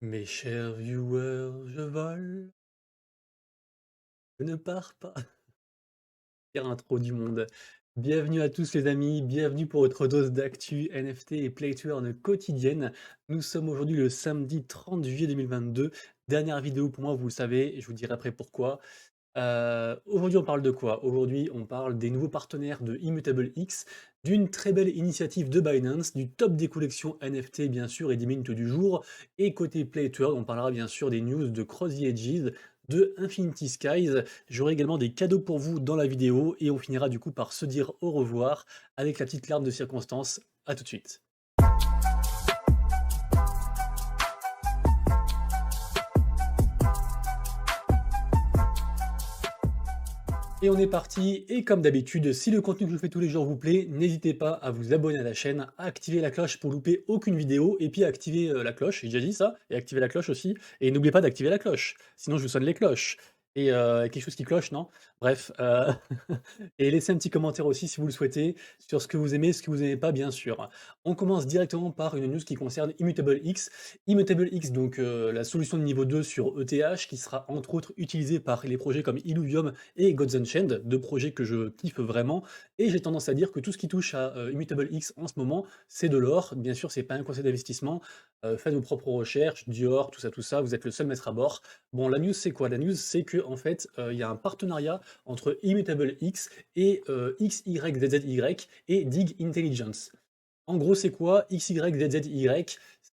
Mes chers viewers, je vole, je ne pars pas. Pire intro du monde. Bienvenue à tous les amis, bienvenue pour votre dose d'actu NFT et Play to Earn quotidienne. Nous sommes aujourd'hui le samedi 30 juillet 2022. Dernière vidéo pour moi, vous le savez, et je vous dirai après pourquoi. Aujourd'hui, on parle de quoi? Aujourd'hui, on parle des nouveaux partenaires de Immutable X, d'une très belle initiative de Binance, du top des collections NFT bien sûr et des mints du jour. Et côté Play to Earn, on parlera bien sûr des news de Cross the Edges, de Infinity Skies. J'aurai également des cadeaux pour vous dans la vidéo et on finira du coup par se dire au revoir avec la petite larme de circonstance. À tout de suite. Et on est parti, et comme d'habitude, si le contenu que je fais tous les jours vous plaît, n'hésitez pas à vous abonner à la chaîne, à activer la cloche pour louper aucune vidéo, et puis à activer la cloche, j'ai déjà dit ça, et activer la cloche aussi, et n'oubliez pas d'activer la cloche, sinon je vous sonne les cloches. Et quelque chose qui cloche, non? Bref, et laissez un petit commentaire aussi si vous le souhaitez, sur ce que vous aimez, ce que vous n'aimez pas, bien sûr. On commence directement par une news qui concerne Immutable X. Immutable X, donc la solution de niveau 2 sur ETH, qui sera entre autres utilisée par les projets comme Illuvium et Gods Unchained, deux projets que je kiffe vraiment. Et j'ai tendance à dire que tout ce qui touche à Immutable X en ce moment, c'est de l'or. Bien sûr, c'est pas un conseil d'investissement. Faites vos propres recherches, Dior, tout ça, vous êtes le seul maître à bord. Bon, la news, c'est quoi? La news, c'est que en fait, il y a un partenariat entre Immutable X et XYZZY et Dig Intelligence. En gros, c'est quoi? XYZZY,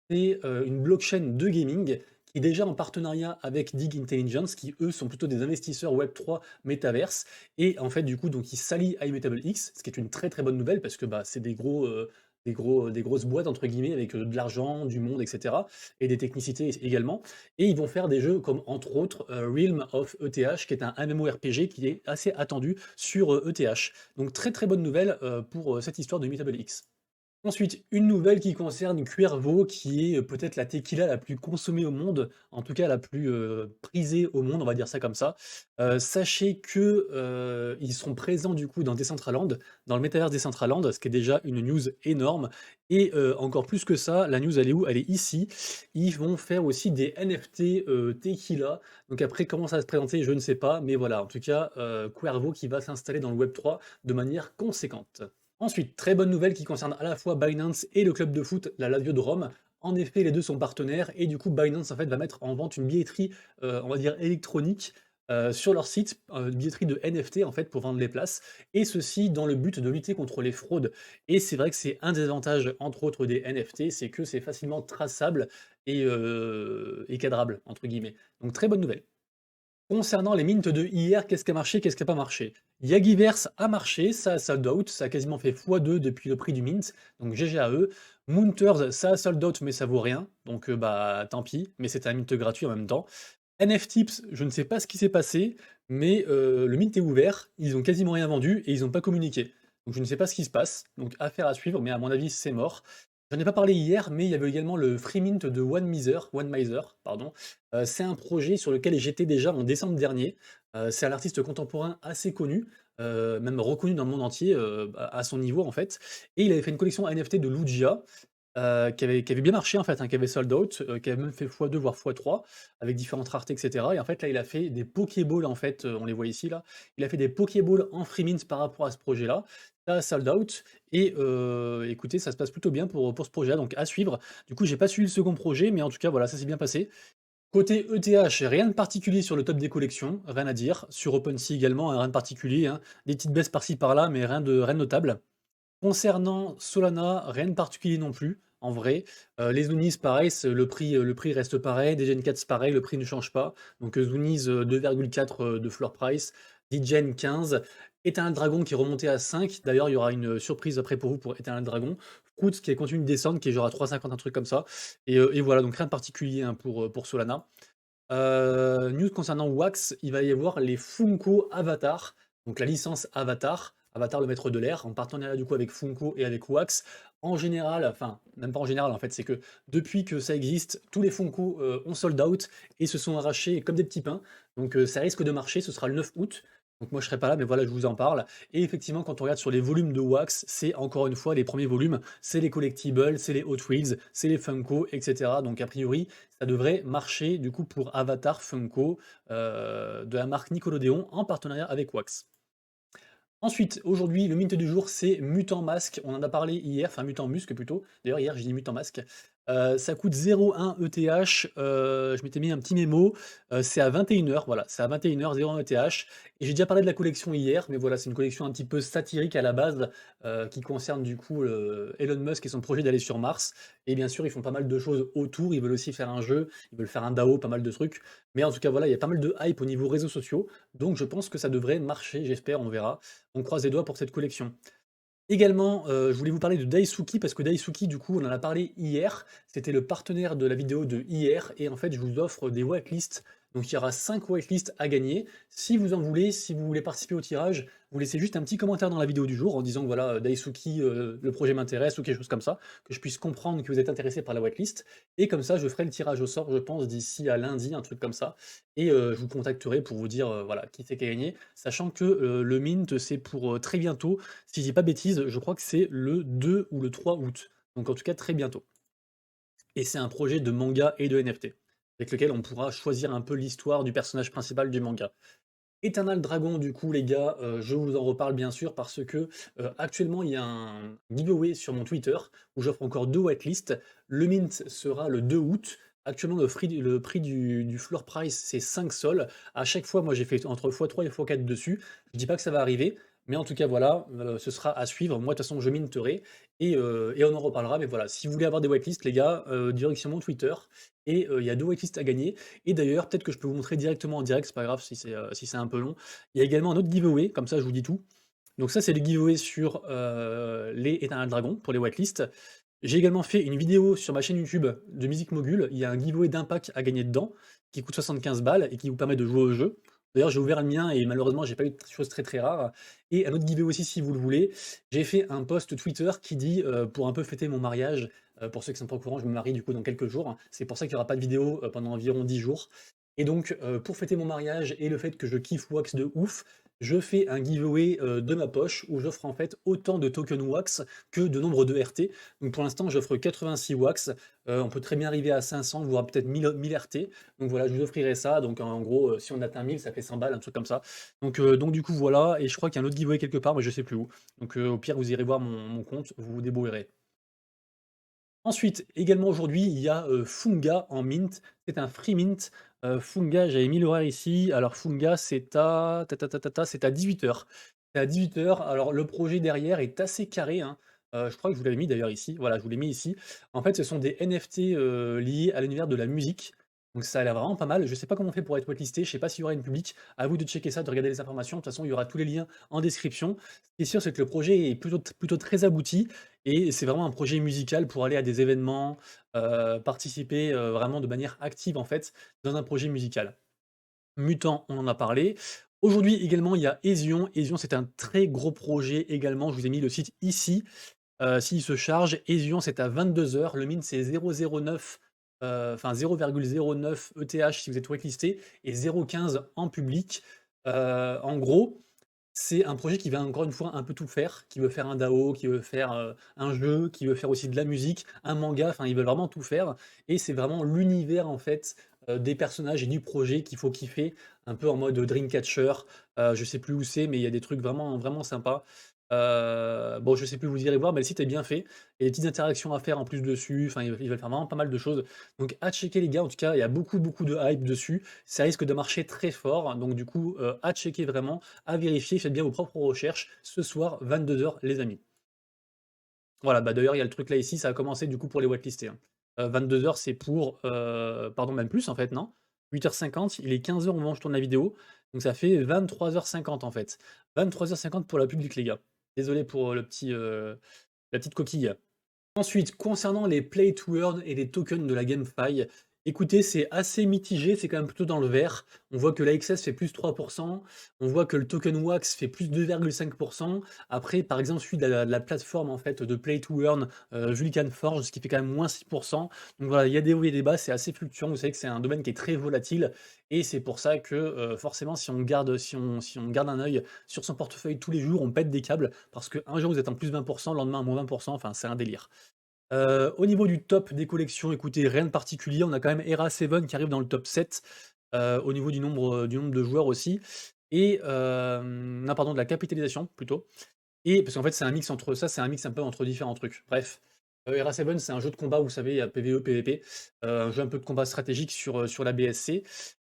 c'est une blockchain de gaming qui est déjà en partenariat avec Dig Intelligence, qui eux sont plutôt des investisseurs Web3 Metaverse. Et en fait, du coup, donc ils s'allient à Immutable X, ce qui est une très très bonne nouvelle parce que bah, c'est des grosses boîtes entre guillemets avec de l'argent, du monde, etc. Et des technicités également. Et ils vont faire des jeux comme entre autres Realm of ETH, qui est un MMORPG qui est assez attendu sur ETH. Donc très très bonne nouvelle pour cette histoire de Immutable X. Ensuite, une nouvelle qui concerne Cuervo, qui est peut-être la tequila la plus consommée au monde, en tout cas la plus prisée au monde, on va dire ça comme ça. Sachez que ils seront présents du coup dans Decentraland, dans le métavers Decentraland, ce qui est déjà une news énorme. Et encore plus que ça, la news elle est où? Elle est ici. Ils vont faire aussi des NFT tequila. Donc après, comment ça va se présenter, je ne sais pas, mais voilà, en tout cas, Cuervo qui va s'installer dans le Web3 de manière conséquente. Ensuite, très bonne nouvelle qui concerne à la fois Binance et le club de foot, la Lazio de Rome. En effet, les deux sont partenaires et du coup, Binance en fait va mettre en vente une billetterie, on va dire électronique, sur leur site, une billetterie de NFT en fait pour vendre les places et ceci dans le but de lutter contre les fraudes. Et c'est vrai que c'est un des avantages, entre autres, des NFT, c'est que c'est facilement traçable et «cadrable» entre guillemets. Donc très bonne nouvelle. Concernant les mints de hier, qu'est-ce qui a marché, qu'est-ce qui a pas marché? Yagiverse a marché, ça a sold out, ça a quasiment fait x2 depuis le prix du mint, donc GG à eux. Moonters, ça a sold out, mais ça vaut rien, donc bah tant pis, mais c'est un mint gratuit en même temps. NFTips, je ne sais pas ce qui s'est passé, mais le mint est ouvert, ils ont quasiment rien vendu et ils n'ont pas communiqué. Donc je ne sais pas ce qui se passe, donc affaire à suivre, mais à mon avis c'est mort. J'en ai pas parlé hier, mais il y avait également le free mint de One Miser, pardon. C'est un projet sur lequel j'étais déjà en décembre dernier. C'est un artiste contemporain assez connu, même reconnu dans le monde entier, à son niveau en fait. Et il avait fait une collection NFT de Lugia, qui avait bien marché en fait, hein, qui avait sold out, qui avait même fait x2 voire x3 avec différentes raretés et cetera et en fait là, il a fait des pokéballs en fait, on les voit ici là. Il a fait des pokéballs en free mint par rapport à ce projet-là. Ça a sold out et écoutez, ça se passe plutôt bien pour ce projet-là, donc à suivre. Du coup, j'ai pas suivi le second projet, mais en tout cas, voilà, ça s'est bien passé. Côté ETH, rien de particulier sur le top des collections, rien à dire. Sur OpenSea également, hein, rien de particulier, hein. Des petites baisses par-ci par-là, mais rien de notable. Concernant Solana, rien de particulier non plus, en vrai. Les Zoonis, pareil, le prix reste pareil. Degen 4, pareil, le prix ne change pas. Donc Zoonis, 2,4 de floor price. Degen 15. Éternel Dragon qui est remonté à 5. D'ailleurs, il y aura une surprise après pour vous pour Éternel Dragon. Fruits qui continue de descendre, qui est genre à 3,50, un truc comme ça. Et voilà, donc rien de particulier hein, pour Solana. News concernant Wax, il va y avoir les Funko Avatar, donc la licence Avatar, Avatar le maître de l'air, en partenariat du coup avec Funko et avec Wax. En général, enfin même pas en général en fait, c'est que depuis que ça existe, tous les Funko ont sold out et se sont arrachés comme des petits pains. Donc ça risque de marcher, ce sera le 9 août. Donc moi je serai pas là, mais voilà, je vous en parle. Et effectivement, quand on regarde sur les volumes de Wax, c'est encore une fois les premiers volumes, c'est les collectibles, c'est les Hot Wheels, c'est les Funko, etc. Donc a priori, ça devrait marcher du coup pour Avatar Funko de la marque Nickelodeon en partenariat avec Wax. Ensuite, aujourd'hui, le mint du jour, c'est Mutant Mask. On en a parlé hier, enfin Mutant Musque plutôt. D'ailleurs, hier, j'ai dit Mutant Mask. Ça coûte 0,1 ETH. Je m'étais mis un petit mémo. C'est à 21 h, voilà. C'est à 21 h, 0,1 ETH. Et j'ai déjà parlé de la collection hier, mais voilà, c'est une collection un petit peu satirique à la base, qui concerne du coup Elon Musk et son projet d'aller sur Mars. Et bien sûr, ils font pas mal de choses autour. Ils veulent aussi faire un jeu, ils veulent faire un DAO, pas mal de trucs. Mais en tout cas, voilà, il y a pas mal de hype au niveau réseaux sociaux. Donc je pense que ça devrait marcher, j'espère, on verra. On croise les doigts pour cette collection. Également, je voulais vous parler de Daisuki parce que Daisuki, du coup, on en a parlé hier. C'était le partenaire de la vidéo de hier et en fait, je vous offre des whitelists. Donc il y aura 5 whitelists à gagner. Si vous en voulez, si vous voulez participer au tirage, vous laissez juste un petit commentaire dans la vidéo du jour en disant que voilà, Daisuki, le projet m'intéresse ou quelque chose comme ça, que je puisse comprendre que vous êtes intéressé par la whitelist. Et comme ça, je ferai le tirage au sort, je pense, d'ici à lundi, un truc comme ça. Et je vous contacterai pour vous dire voilà, qui c'est qui a gagné, sachant que le mint, c'est pour très bientôt. Si je dis pas bêtise, je crois que c'est le 2 ou le 3 août. Donc en tout cas très bientôt. Et c'est un projet de manga et de NFT, avec lequel on pourra choisir un peu l'histoire du personnage principal du manga. Eternal Dragon, du coup, les gars, je vous en reparle bien sûr parce que actuellement il y a un giveaway sur mon Twitter où j'offre encore 2 whitelists. Le mint sera le 2 août. Actuellement, le prix du floor price, c'est 5 sols. À chaque fois, moi j'ai fait entre x3 et x4 dessus. Je dis pas que ça va arriver, mais en tout cas, voilà, ce sera à suivre. Moi, de toute façon, je minterai et on en reparlera. Mais voilà, si vous voulez avoir des whitelists, les gars, direction mon Twitter. Et il y a 2 whitelists à gagner. Et d'ailleurs, peut-être que je peux vous montrer directement en direct, c'est pas grave si c'est un peu long. Il y a également un autre giveaway, comme ça je vous dis tout. Donc ça, c'est le giveaway sur les Eternal Dragon pour les whitelists. J'ai également fait une vidéo sur ma chaîne YouTube de Musique Mogul. Il y a un giveaway d'impact à gagner dedans, qui coûte 75 balles et qui vous permet de jouer au jeu. D'ailleurs, j'ai ouvert le mien et malheureusement, j'ai pas eu de choses très très rares. Et un autre giveaway aussi, si vous le voulez. J'ai fait un post Twitter qui dit, pour un peu fêter mon mariage, pour ceux qui sont pas au courant, je me marie du coup dans quelques jours. C'est pour ça qu'il y aura pas de vidéo pendant environ 10 jours. Et donc, pour fêter mon mariage et le fait que je kiffe Wax de ouf, je fais un giveaway de ma poche où j'offre en fait autant de tokens Wax que de nombre de RT. Donc pour l'instant, j'offre 86 Wax. On peut très bien arriver à 500, voire peut-être 1000 RT. Donc voilà, je vous offrirai ça. Donc en gros, si on atteint 1000, ça fait 100 balles, un truc comme ça. Donc du coup, voilà. Et je crois qu'il y a un autre giveaway quelque part, mais je sais plus où. Donc au pire, vous irez voir mon compte, vous vous débrouillerez. Ensuite, également aujourd'hui, il y a Funga en mint. C'est un free mint. Funga, j'avais mis l'horaire ici. Alors Funga, c'est à c'est à 18 h. C'est à 18 h. Alors le projet derrière est assez carré, hein. Je crois que je vous l'avais mis d'ailleurs ici. Voilà, je vous l'ai mis ici. En fait, ce sont des NFT liés à l'univers de la musique. Donc ça a l'air vraiment pas mal. Je sais pas comment on fait pour être whitelisté. Je sais pas s'il y aura une public. À vous de checker ça, de regarder les informations. De toute façon, il y aura tous les liens en description. Ce qui est sûr, c'est que le projet est plutôt très abouti. Et c'est vraiment un projet musical pour aller à des événements, participer, vraiment de manière active, en fait, dans un projet musical. Mutant, on en a parlé. Aujourd'hui également, il y a Ezion. Ezion, c'est un très gros projet également. Je vous ai mis le site ici, s'il se charge. Ezion, c'est à 22 h. Le min, c'est 0,09, enfin 0,09 ETH si vous êtes whitelisté et 0,15 en public. En gros, c'est un projet qui va encore une fois un peu tout faire, qui veut faire un DAO, qui veut faire, un jeu, qui veut faire aussi de la musique, un manga, enfin ils veulent vraiment tout faire et c'est vraiment l'univers en fait, des personnages et du projet qu'il faut kiffer, un peu en mode Dreamcatcher, je sais plus où c'est, mais il y a des trucs vraiment vraiment sympas. Bon je sais plus, vous irez voir, mais le site est bien fait et des petites interactions à faire en plus dessus, enfin ils veulent faire vraiment pas mal de choses. Donc à checker les gars, en tout cas, il y a beaucoup, beaucoup de hype dessus. Ça risque de marcher très fort, donc du coup, à checker vraiment, à vérifier, faites bien vos propres recherches. Ce soir, 22 h, les amis. Voilà, bah d'ailleurs, il y a le truc là ici, ça a commencé du coup pour les whitelistés, hein. 22 h, c'est pour, pardon, même plus en fait, non? 8 h 50, il est 15 h au moment où je tourne la vidéo, donc ça fait 23 h 50 en fait. 23 h 50 pour la public, les gars. Désolé pour la petite coquille. Ensuite, concernant les Play to Earn et les tokens de la GameFi, Écoutez, c'est assez mitigé, c'est quand même plutôt dans le vert. On voit que l'AXS fait plus 3, on voit que le token Wax fait plus 2,5. Après, par exemple, celui de la plateforme en fait de Play to Earn, Vulcan Forge, ce qui fait quand même moins 6. Donc voilà, il y a des hauts et des bas, c'est assez fluctuant. Vous savez que c'est un domaine qui est très volatile et c'est pour ça que, forcément si on garde un œil sur son portefeuille tous les jours, on pète des câbles parce qu'un jour vous êtes en plus 20, le lendemain en moins 20, enfin c'est un délire. Au niveau du top des collections, écoutez, rien de particulier. On a quand même ERA7 qui arrive dans le top 7, au niveau du nombre de joueurs aussi et non, pardon, de la capitalisation plutôt et parce qu'en fait, c'est un mix un peu entre différents trucs. Bref, ERA7, c'est un jeu de combat, vous savez, il y a PvE, PvP, un jeu un peu de combat stratégique sur la BSC.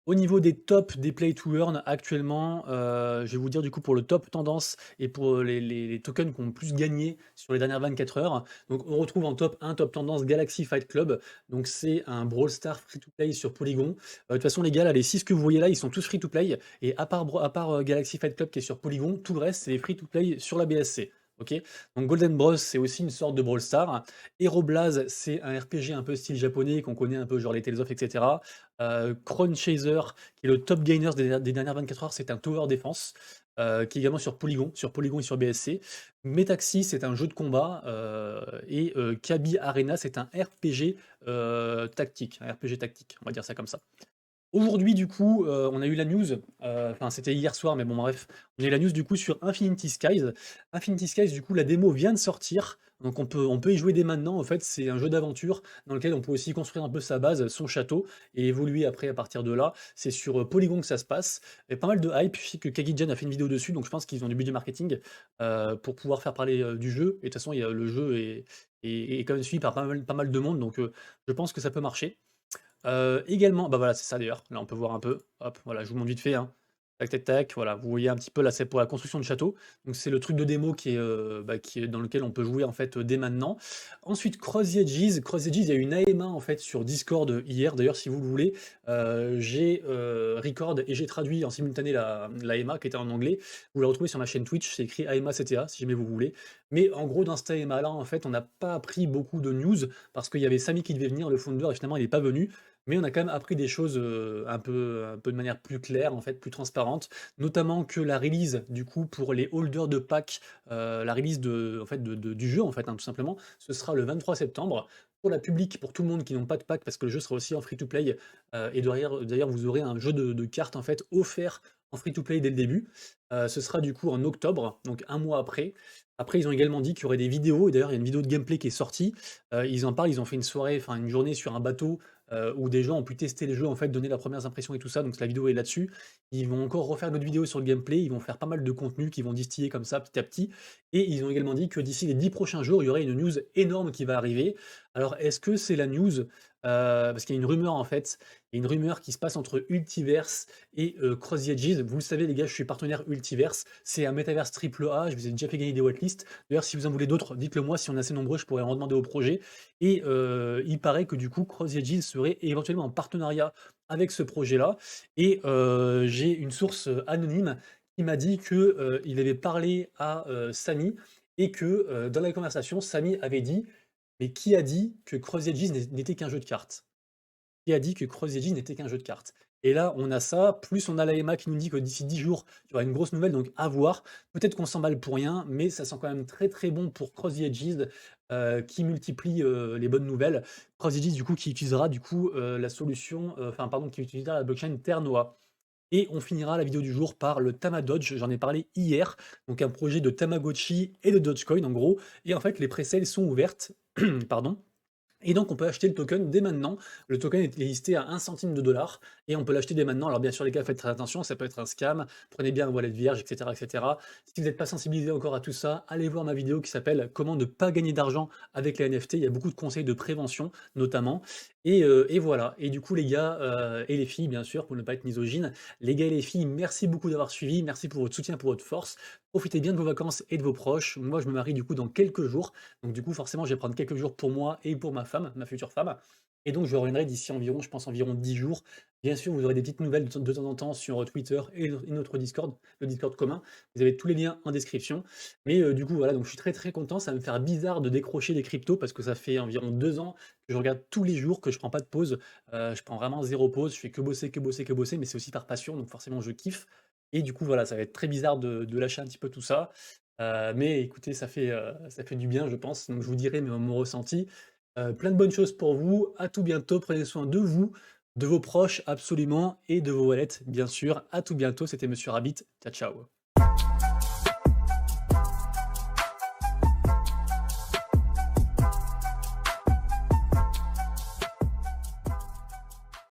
Au niveau des tops des play to earn actuellement, je vais vous dire du coup pour le top tendance et pour, les tokens qui ont le plus gagné sur les dernières 24 heures. Donc on retrouve en top 1, top tendance Galaxy Fight Club, donc c'est un Brawl Stars free to play sur Polygon. De toute façon les gars là, les 6 que vous voyez là, ils sont tous free to play et à part Galaxy Fight Club qui est sur Polygon, tout le reste c'est les free to play sur la BSC. OK? Donc Golden Bros, c'est aussi une sorte de Brawl Stars. Hero Blaze, c'est un RPG un peu style japonais qu'on connaît un peu, genre les Tales of, et cetera. Crown Chaser, qui est le top gainer des dernières 24 heures, c'est un tower defense, qui est également sur Polygon et sur BSC. Metaxi, c'est un jeu de combat, et Kaby Arena, c'est un RPG tactique, on va dire ça comme ça. Aujourd'hui, du coup, on a eu la news, enfin c'était hier soir, mais bon bref, on a eu la news du coup sur Infinity Skies. Infinity Skies, du coup, la démo vient de sortir, donc on peut y jouer dès maintenant. En fait, c'est un jeu d'aventure dans lequel on peut aussi construire un peu sa base, son château, et évoluer après à partir de là. C'est sur Polygon que ça se passe. Et pas mal de hype, je sais que Kagijan a fait une vidéo dessus, donc je pense qu'ils ont du budget marketing pour pouvoir faire parler du jeu. Et de toute façon, le jeu est quand même suivi par pas mal de monde, donc je pense que ça peut marcher. Également, bah voilà, c'est ça d'ailleurs. Là, on peut voir un peu. Hop, voilà, je vous montre vite fait, hein. Tac, tac, tac. Voilà, vous voyez un petit peu là, c'est pour la construction de château. Donc c'est le truc de démo qui est dans lequel on peut jouer en fait dès maintenant. Ensuite, Cross the Edges. Cross the Edges, il y a une AMA en fait sur Discord hier. D'ailleurs, si vous le voulez, j'ai record et j'ai traduit en simultané la AMA qui était en anglais. Vous la retrouvez sur ma chaîne Twitch. C'est écrit AMA CTA si jamais vous voulez. Mais en gros, dans cette AMA là, en fait, on n'a pas appris beaucoup de news parce qu'il y avait Samy qui devait venir, le founder, et finalement il n'est pas venu. Mais on a quand même appris des choses, un peu de manière plus claire, en fait, plus transparente. Notamment que la release, du coup, pour les holders de packs, la release en fait, du jeu, en fait, hein, tout simplement, ce sera le 23 septembre. Pour la public, pour tout le monde qui n'ont pas de pack, parce que le jeu sera aussi en free-to-play, et d'ailleurs, vous aurez un jeu de cartes, en fait, offert en free-to-play dès le début. Ce sera du coup en octobre, donc un mois après. Après, ils ont également dit qu'il y aurait des vidéos, et d'ailleurs, il y a une vidéo de gameplay qui est sortie. Ils en parlent, ils ont fait une soirée, enfin une journée sur un bateau où des gens ont pu tester les jeux, en fait, donner leurs premières impressions et tout ça, donc la vidéo est là-dessus. Ils vont encore refaire d'autres vidéos sur le gameplay, ils vont faire pas mal de contenu qu'ils vont distiller comme ça petit à petit, et ils ont également dit que d'ici les 10 prochains jours, il y aurait une news énorme qui va arriver. Alors est-ce que c'est la news parce qu'il y a une rumeur en fait, il y a une rumeur qui se passe entre Ultiverse et Cross the Edges. Vous le savez les gars, je suis partenaire Ultiverse, c'est un métaverse triple A, je vous ai déjà fait gagner des whatlists. D'ailleurs si vous en voulez d'autres, dites-le moi, si on est assez nombreux, je pourrais en demander au projet. Et il paraît que du coup, Cross the Edges serait éventuellement en partenariat avec ce projet-là. Et j'ai une source anonyme qui m'a dit que il avait parlé à Samy et que dans la conversation, Samy avait dit: «Mais qui a dit que Cross the Edges n'était qu'un jeu de cartes?» Qui a dit que Cross the Edges n'était qu'un jeu de cartes? Et là, on a ça, plus on a l'AMA qui nous dit que d'ici 10 jours, il y aura une grosse nouvelle, donc à voir. Peut-être qu'on s'emballe pour rien, mais ça sent quand même très très bon pour Cross the Edges, qui multiplie les bonnes nouvelles. Cross the Edges, du coup, qui utilisera du coup la solution, enfin pardon, qui utilisera la blockchain Ternoa. Et on finira la vidéo du jour par le Tamadodge, j'en ai parlé hier, donc un projet de Tamagotchi et de Dogecoin en gros. Et en fait, les presales sont ouvertes, pardon. Et donc on peut acheter le token dès maintenant. Le token est listé à 1 centime de dollar et on peut l'acheter dès maintenant. Alors bien sûr les gars, faites très attention, ça peut être un scam, prenez bien un wallet vierge, etc. etc. Si vous n'êtes pas sensibilisé encore à tout ça, allez voir ma vidéo qui s'appelle «Comment ne pas gagner d'argent avec les NFT». Il y a beaucoup de conseils de prévention notamment. Et voilà. Et du coup les gars, et les filles bien sûr, pour ne pas être misogyne, les gars et les filles, merci beaucoup d'avoir suivi, merci pour votre soutien, pour votre force. Profitez bien de vos vacances et de vos proches. Moi je me marie du coup dans quelques jours. Donc du coup, forcément, je vais prendre quelques jours pour moi et pour ma femme, ma future femme. Et donc je reviendrai d'ici environ, je pense environ 10 jours. Bien sûr, vous aurez des petites nouvelles de temps en temps sur, Twitter et notre Discord, le Discord commun. Vous avez tous les liens en description. Mais, du coup, voilà, donc je suis très, très content. Ça va me faire bizarre de décrocher des cryptos parce que ça fait environ 2 ans que je regarde tous les jours, que je prends pas de pause. Je prends vraiment zéro pause. Je fais que bosser, que bosser, que bosser, mais c'est aussi par passion, donc forcément je kiffe. Et du coup, voilà, ça va être très bizarre de lâcher un petit peu tout ça. Mais écoutez, ça fait du bien, je pense. Donc je vous dirai mon ressenti. Plein de bonnes choses pour vous. À tout bientôt. Prenez soin de vous, de vos proches absolument et de vos wallets, bien sûr. À tout bientôt. C'était Monsieur Rabbit. Ciao, ciao.